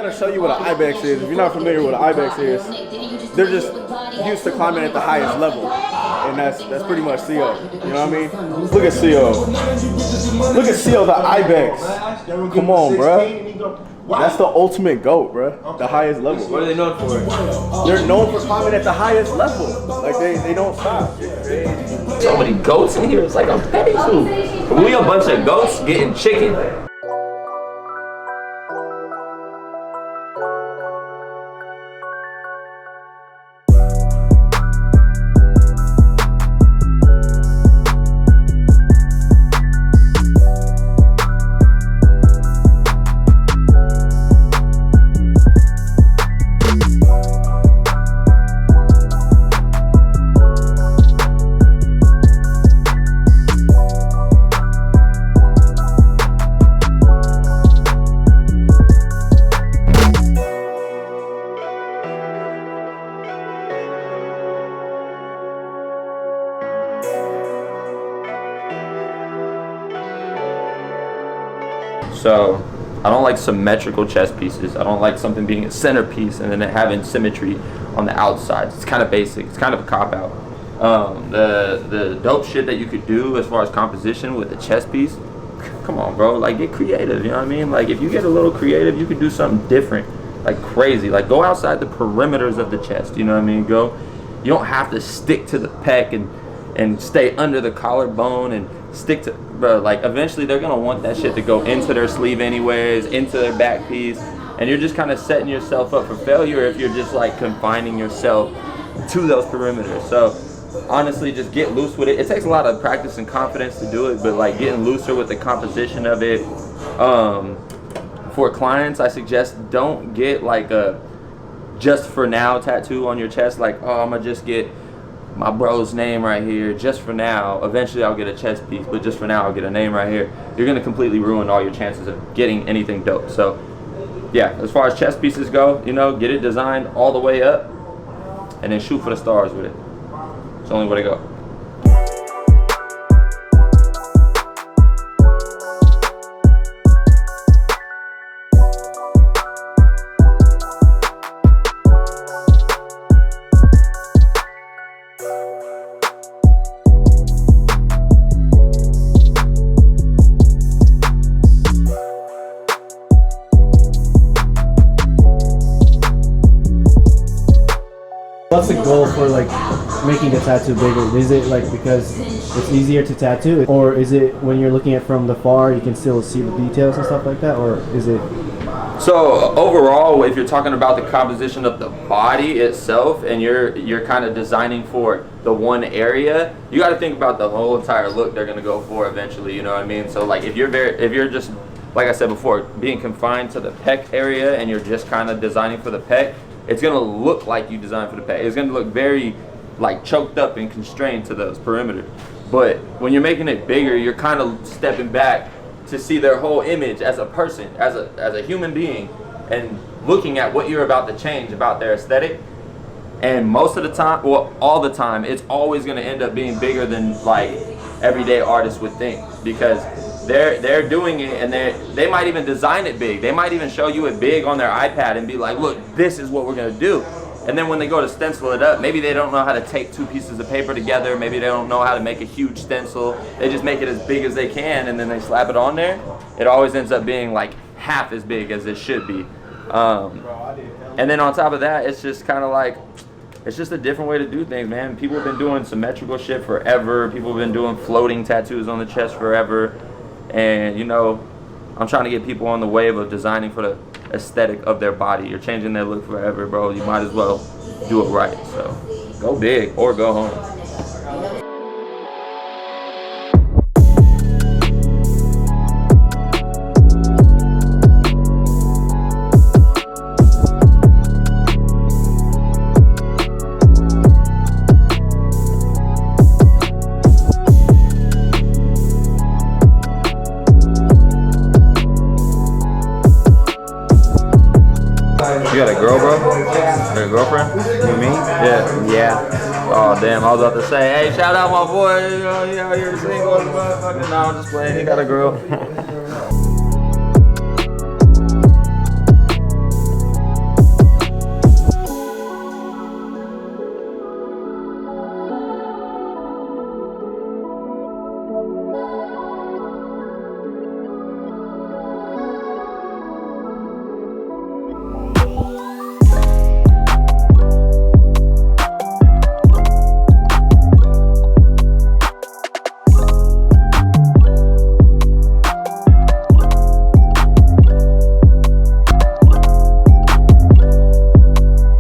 gonna show you what an ibex is. If you're not familiar with what an ibex is, they're just used to climbing at the highest level, and that's pretty much CO. You know what I mean? Look at CO. Look at CO, the ibex. Come on, bro. That's the ultimate GOAT, bro. The highest level. What are they known for? They're known for climbing at the highest level. Like they don't stop. So many goats in here. It's like I'm petty food. We a bunch of goats getting chicken. So I don't like symmetrical chest pieces. I don't like something being a centerpiece and then having symmetry on the outside. It's kind of basic. It's kind of a cop-out. The dope shit that you could do as far as composition with a chest piece, come on, bro. Like, get creative, you know what I mean? Like, if you get a little creative, you could do something different, like crazy. Like, go outside the perimeters of the chest, you know what I mean? You don't have to stick to the pec and stay under the collarbone and stick to, bro, like eventually they're gonna want that shit to go into their sleeve anyways, into their back piece, and you're just kind of setting yourself up for failure if you're just like confining yourself to those perimeters. So honestly, just get loose with it. It takes a lot of practice and confidence to do it, but like getting looser with the composition of it. For clients, I suggest don't get like a just for now tattoo on your chest, like, oh, I'm gonna just get my bro's name right here just for now. Eventually I'll get a chest piece, but just for now I'll get a name right here. You're gonna completely ruin all your chances of getting anything dope. So yeah, as far as chest pieces go, you know, get it designed all the way up and then shoot for the stars with it. It's the only way to go. What's the goal for like making the tattoo bigger? Is it like because it's easier to tattoo, or is it when you're looking at from the far you can still see the details and stuff like that, or is it? So overall, if you're talking about the composition of the body itself and you're kind of designing for the one area, you got to think about the whole entire look they're going to go for eventually, you know what I mean? So like if you're just, like I said before, being confined to the pec area and you're just kind of designing for the pec, it's gonna look like you designed for the pec. It's gonna look very like choked up and constrained to those perimeters. But when you're making it bigger, you're kind of stepping back to see their whole image as a person, as a human being, and looking at what you're about to change about their aesthetic. And most of the time, well, all the time, it's always gonna end up being bigger than like everyday artists would think, because they're doing it, and they might even design it big. They might even show you it big on their iPad and be like, look, this is what we're gonna do. And then when they go to stencil it up, maybe they don't know how to tape two pieces of paper together, maybe they don't know how to make a huge stencil. They just make it as big as they can and then they slap it on there. It always ends up being like half as big as it should be. And then on top of that, it's just kind of like, it's just a different way to do things, man. People have been doing symmetrical shit forever. People have been doing floating tattoos on the chest forever. And you know, I'm trying to get people on the wave of designing for the aesthetic of their body. You're changing their look forever, bro. You might as well do it right. So go big or go home. You got a girl, bro? You got a girlfriend? You mean? Yeah. Oh, damn. I was about to say, hey, shout out my boy. You know, you're single. No, I'm just playing. He got a girl.